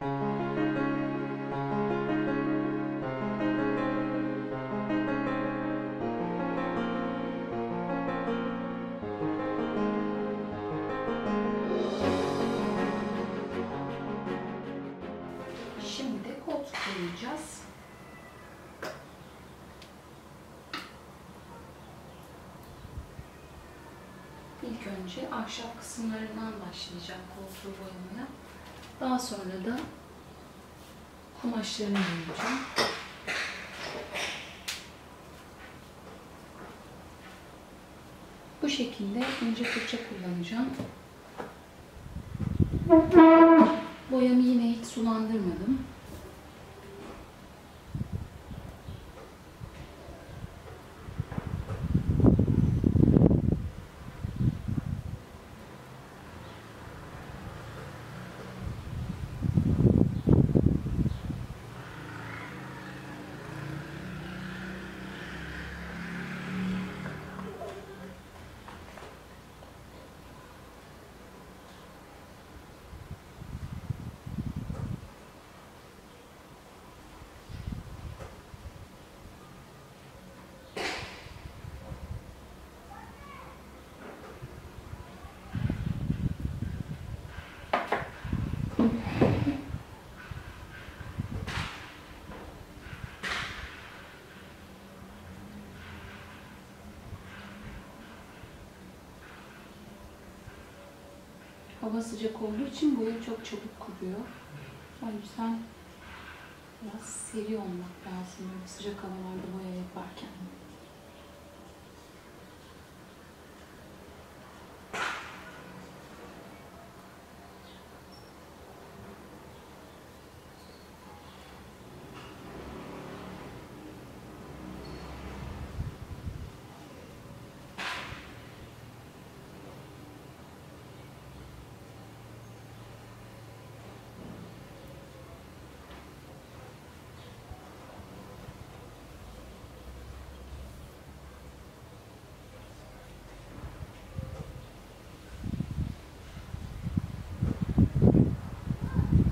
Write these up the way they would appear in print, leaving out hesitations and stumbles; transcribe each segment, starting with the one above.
Şimdi koltuk boyayacağız. İlk önce ahşap kısımlarından başlayacağım koltuğu boyamaya. Daha sonra da kumaşlarını boyayacağım. Bu şekilde ince fırça kullanacağım. Boyamı yine hiç sulandırmadım. Hava sıcak olduğu için boya çok çabuk kuruyor. O yüzden biraz seri olmak lazım böyle sıcak havalarda boya yaparken.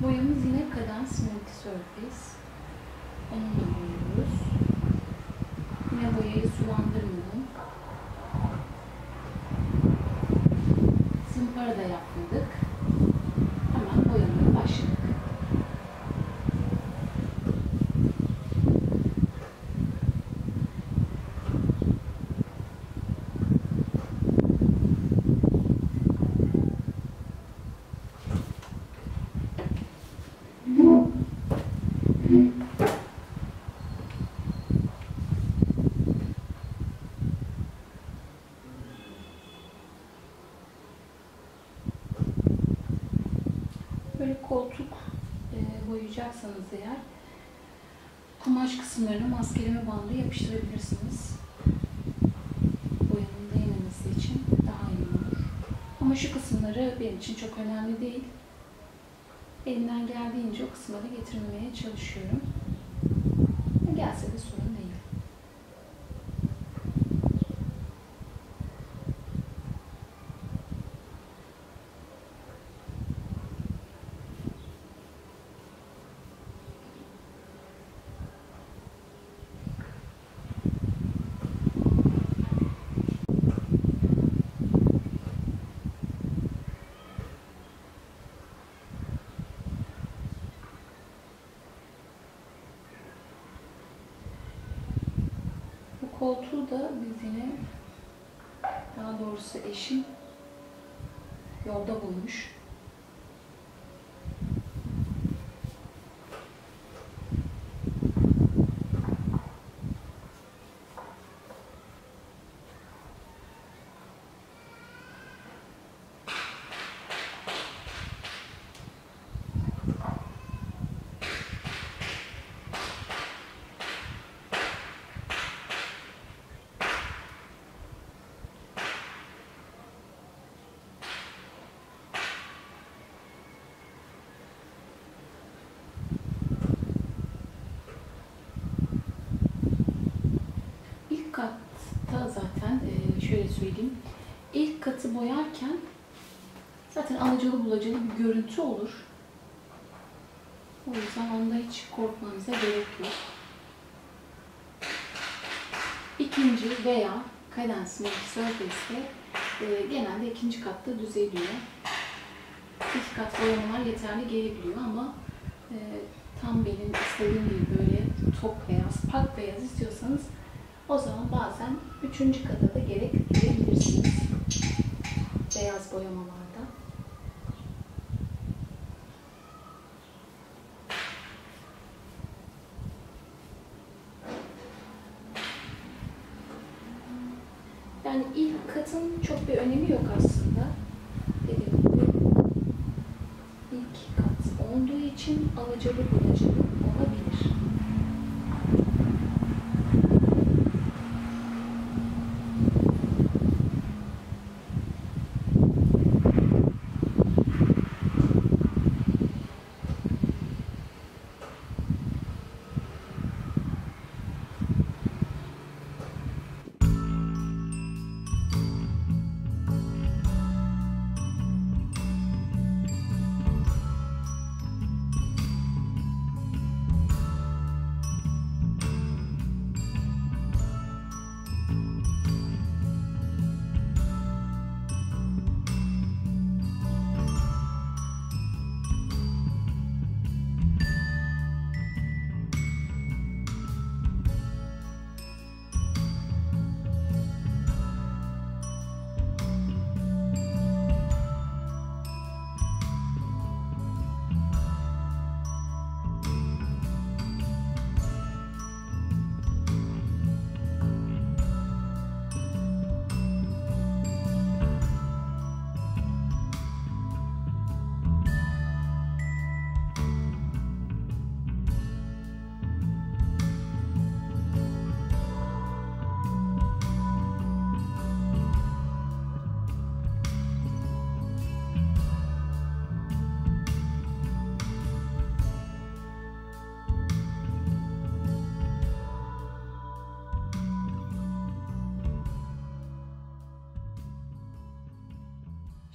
Boyamız yine Cadence Multi Surface. Onunla boyuyoruz. Yine boyayı sulandırmadım. Zımpara da yapmadık. Hemen boyamaya başladık. Böyle koltuk boyayacaksanız eğer kumaş kısımlarına maskeleme bandı yapıştırabilirsiniz. Boyanın değmemesi için daha iyi olur. Ama şu kısımları benim için çok önemli değil. Elimden geldiğince o kısımları getirmemeye çalışıyorum. Gelse de sorun değil. Koltuğu da biz yine, daha doğrusu eşim yolda bulmuş. Katta zaten şöyle söyleyeyim, ilk katı boyarken zaten alacalı bulacalı bir görüntü olur. O yüzden onda hiç korkmanıza gerek yok. İkinci veya Cadence Make Surface'te genelde ikinci katta düzeliyor. İlk kat boyamalar yeterli gelebiliyor ama tam benim istediğim gibi böyle tok beyaz, pak beyaz istiyorsanız o zaman bazen üçüncü kata da gerek duyabilirsiniz beyaz boyamalarda. Yani ilk katın çok bir önemi yok aslında. Dediğim gibi ilk kat olduğu için alacalı bulacalı olabilir.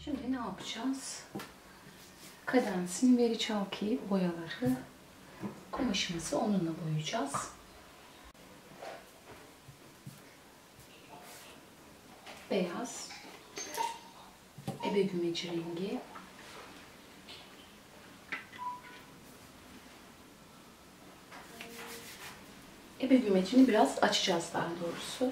Şimdi ne yapacağız? Cadence'in Very Chalky boyaları, kumaşımızı onunla boyayacağız. Beyaz, ebe gümeci rengi, ebe gümecini biraz açacağız daha doğrusu.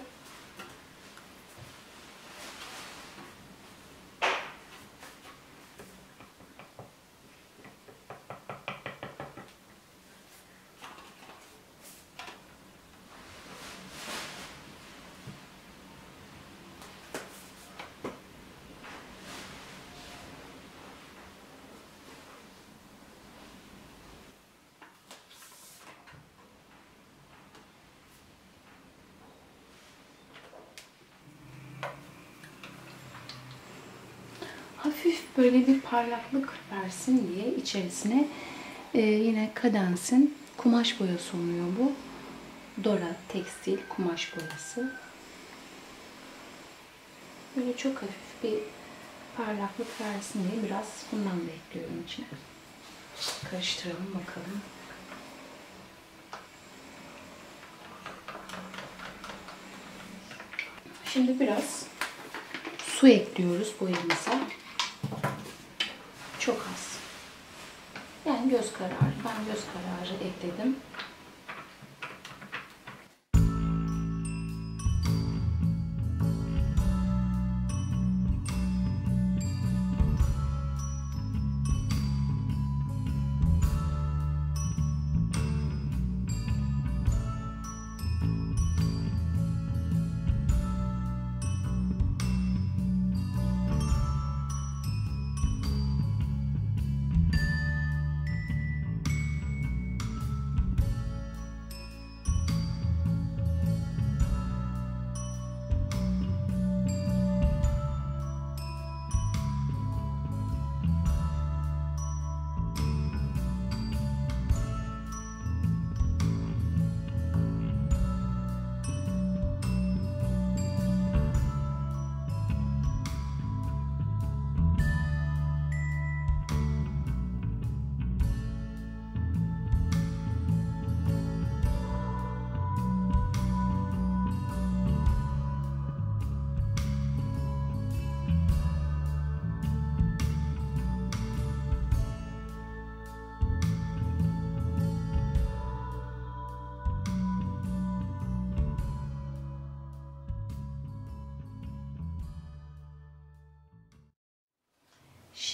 Hafif böyle bir parlaklık versin diye içerisine yine Cadence'in kumaş boyası oluyor bu. Dora tekstil kumaş boyası. Böyle çok hafif bir parlaklık versin diye biraz bundan da ekliyorum içine. Karıştıralım bakalım. Şimdi biraz su ekliyoruz boyamıza. Çok az. Yani göz kararı. Ben göz kararı ekledim.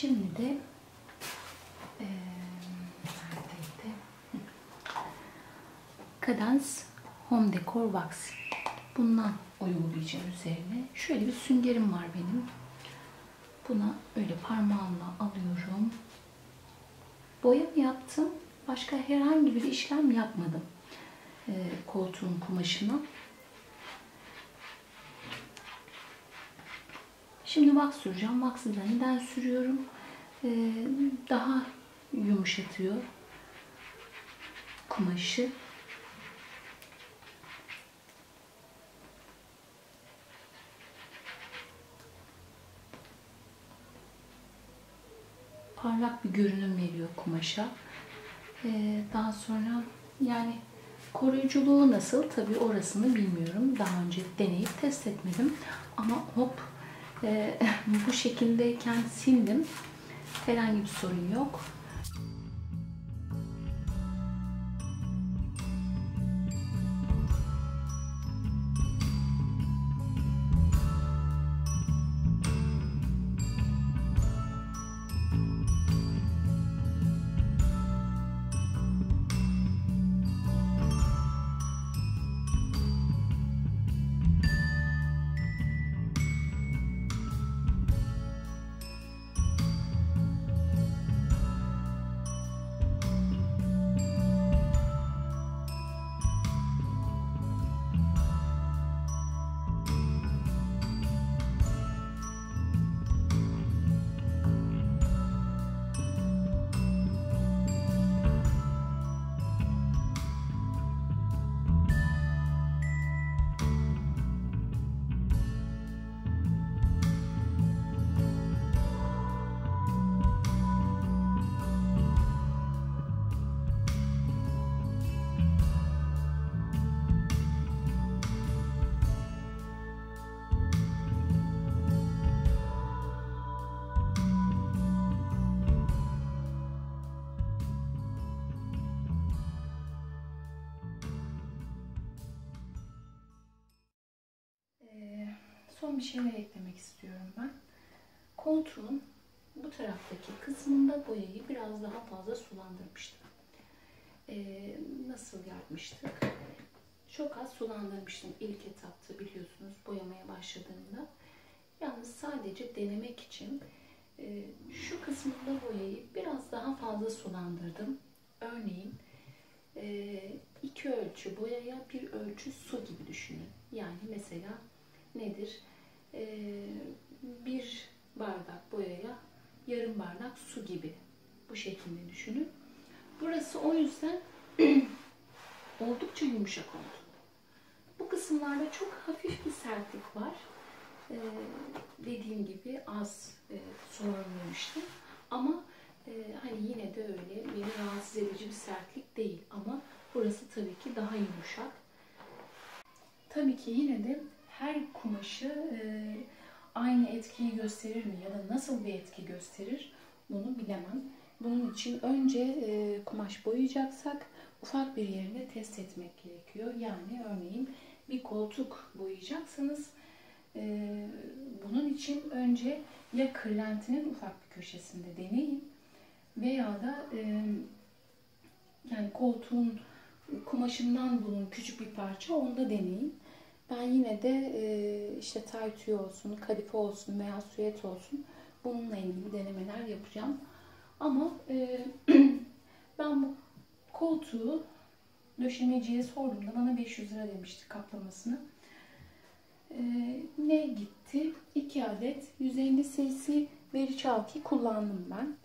Şimdi de neredeydi? Cadence Home Decor Wax. Bundan uygulayacağım üzerine. Şöyle bir süngerim var benim. Buna öyle parmağımla alıyorum. Boya mı yaptım? Başka herhangi bir işlem yapmadım. Koltuğun kumaşına. Şimdi wax süreceğim. Wax'ı da neden sürüyorum? Daha yumuşatıyor kumaşı. Parlak bir görünüm veriyor kumaşa. Daha sonra yani koruyuculuğu nasıl? Tabii orasını bilmiyorum. Daha önce deneyip test etmedim. Ama hop bu şekildeyken sildim. Herhangi bir sorun yok. Son bir şeyler eklemek istiyorum ben. Koltuğun bu taraftaki kısmında boyayı biraz daha fazla sulandırmıştım. Nasıl yapmıştık? Çok az sulandırmıştım ilk etapta, biliyorsunuz, boyamaya başladığımda. Yalnız sadece denemek için şu kısmında boyayı biraz daha fazla sulandırdım. Örneğin 2 ölçü boyaya 1 ölçü su gibi düşünün. Yani mesela nedir? 1 bardak boyaya yarım bardak su gibi. Bu şekilde düşünün. Burası o yüzden oldukça yumuşak oldu. Bu kısımlarda çok hafif bir sertlik var. Dediğim gibi az sulandırmıştım. Ama hani yine de öyle beni rahatsız edici bir sertlik değil. Ama burası tabii ki daha yumuşak. Tabii ki yine de her kumaşı aynı etkiyi gösterir mi ya da nasıl bir etki gösterir bunu bilemem. Bunun için önce kumaş boyayacaksak ufak bir yerini test etmek gerekiyor. Yani örneğin bir koltuk boyayacaksanız bunun için önce ya kırlentinin ufak bir köşesinde deneyin veya da yani koltuğun kumaşından bulun küçük bir parça, onda deneyin. Ben yine de işte tay tüyü olsun, kadife olsun veya süet olsun bununla ilgili denemeler yapacağım. Ama ben bu koltuğu döşemeciye sorduğumda bana 500 lira demişti kaplamasını. Ne gitti? 2 adet 150 cc veri çalki kullandım ben.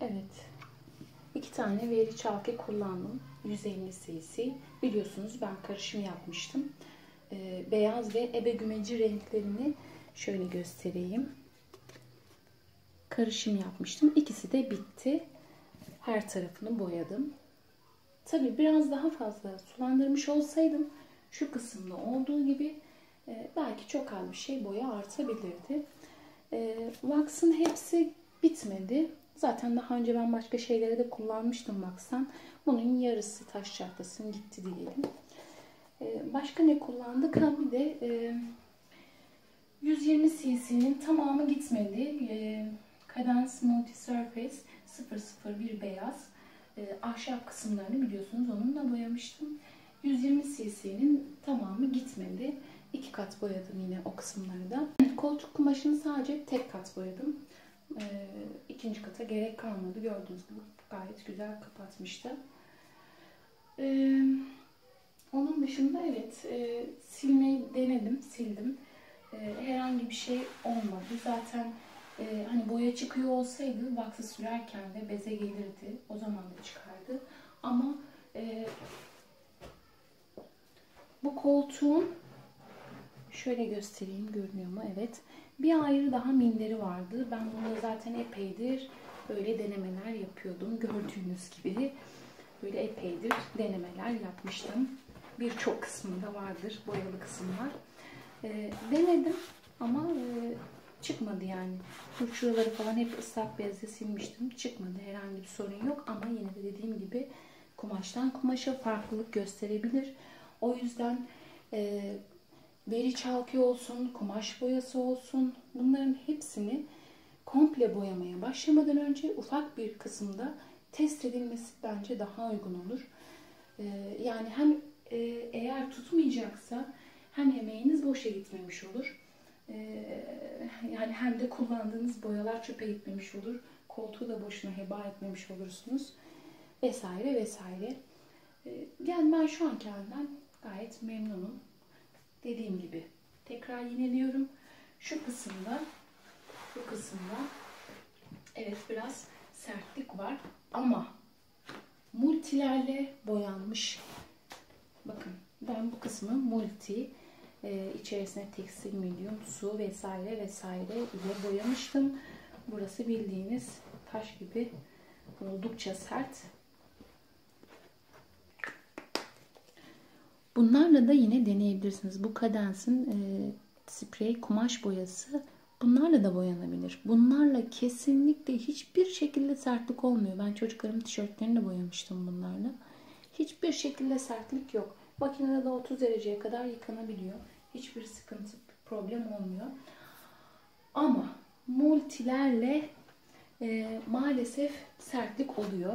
Evet. 2 tane veri çalki kullandım. 150 cc. Biliyorsunuz ben karışım yapmıştım. Beyaz ve ebe gümeci renklerini şöyle göstereyim. Karışım yapmıştım. İkisi de bitti. Her tarafını boyadım. Tabii biraz daha fazla sulandırmış olsaydım şu kısımda olduğu gibi belki çok az bir şey boya artabilirdi. Wax'ın hepsi bitmedi. Zaten daha önce ben başka şeylere de kullanmıştım Wax'tan. Bunun yarısı taş çatlasın gitti diyelim. Başka ne kullandık? Bir de 120 cc'nin tamamı gitmedi. Cadence Multi Surface 001 beyaz. Ahşap kısımlarını biliyorsunuz onunla boyamıştım. 120 cc'nin tamamı gitmedi. 2 kat boyadım yine o kısımları da. Koltuk kumaşını sadece tek kat boyadım. İkinci kata gerek kalmadı. Gördüğünüz gibi gayet güzel kapatmıştı. Onun dışında evet silmeyi denedim, sildim. Herhangi bir şey olmadı. Zaten hani boya çıkıyor olsaydı vaksı sürerken de beze gelirdi. O zaman da çıkardı. Ama bu koltuğun şöyle göstereyim, görünüyor mu? Evet. Bir ayrı daha minderi vardı. Ben bunu zaten epeydir böyle denemeler yapıyordum. Gördüğünüz gibi böyle epeydir denemeler yapmıştım. Birçok kısmında vardır boyalı kısımlar. Denedim ama çıkmadı yani. Şuraları falan hep ıslak bezle silmiştim. Çıkmadı. Herhangi bir sorun yok ama yine de dediğim gibi kumaştan kumaşa farklılık gösterebilir. O yüzden veri çalkı olsun, kumaş boyası olsun, bunların hepsini komple boyamaya başlamadan önce ufak bir kısımda test edilmesi bence daha uygun olur. Yani hem eğer tutmayacaksa hem emeğiniz boşa gitmemiş olur. Yani hem de kullandığınız boyalar çöpe gitmemiş olur. Koltuğu da boşuna heba etmemiş olursunuz. Vesaire vesaire. Yani ben şu anki halimden gayet memnunum. Dediğim gibi tekrar yineliyorum. Şu kısımda, bu kısımda evet biraz sertlik var ama multilerle boyanmış. Bakın ben bu kısmı multi içerisine tekstil, medium, su vesaire vesaire ile boyamıştım. Burası bildiğiniz taş gibi oldukça sert. Bunlarla da yine deneyebilirsiniz. Bu Cadence'in sprey kumaş boyası bunlarla da boyanabilir. Bunlarla kesinlikle hiçbir şekilde sertlik olmuyor. Ben çocuklarımın tişörtlerini de boyamıştım bunlarla. Hiçbir şekilde sertlik yok. Makinede de 30 dereceye kadar yıkanabiliyor. Hiçbir sıkıntı, problem olmuyor. Ama multilerle maalesef sertlik oluyor.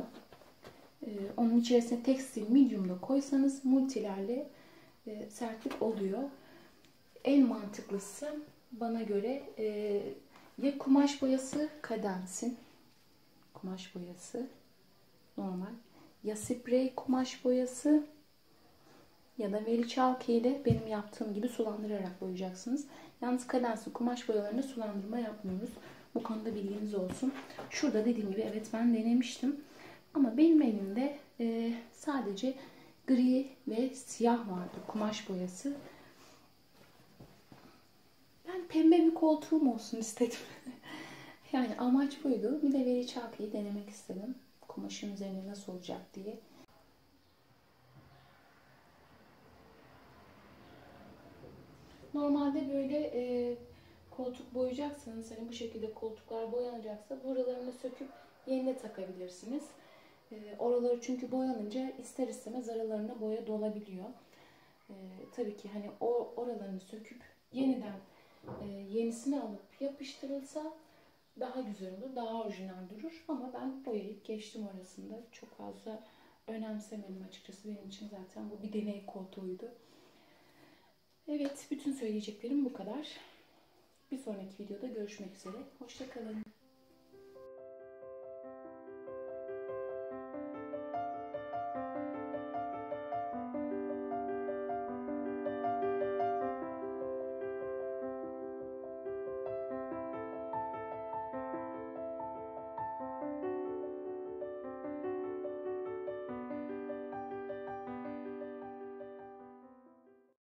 Onun içerisine tekstil medium'da koysanız multilerle sertlik oluyor. En mantıklısı bana göre ya kumaş boyası Cadence'in kumaş boyası normal, ya sprey kumaş boyası ya da veri çalkı ile benim yaptığım gibi sulandırarak boyayacaksınız. Yalnız Cadence'in kumaş boyalarında sulandırma yapmıyoruz. Bu konuda bilginiz olsun. Şurada dediğim gibi evet ben denemiştim. Ama benim elimde sadece gri ve siyah vardı kumaş boyası. Ben pembe bir koltuğum olsun istedim. Yani amaç buydu. Bir de veri çalkıyı denemek istedim. Kumaşın üzerine nasıl olacak diye. Normalde böyle koltuk boyayacaksanız, hani bu şekilde koltuklar boyanacaksa buralarını söküp yerine takabilirsiniz. Oraları çünkü boyanınca ister istemez aralarına boya dolabiliyor. Tabii ki hani oralarını söküp yeniden yenisini alıp yapıştırılsa daha güzel olur, daha orijinal durur. Ama ben boyayıp geçtim orasında. Çok fazla önemsemedim açıkçası. Benim için zaten bu bir deney koltuğuydu. Evet, bütün söyleyeceklerim bu kadar. Bir sonraki videoda görüşmek üzere. Hoşça kalın.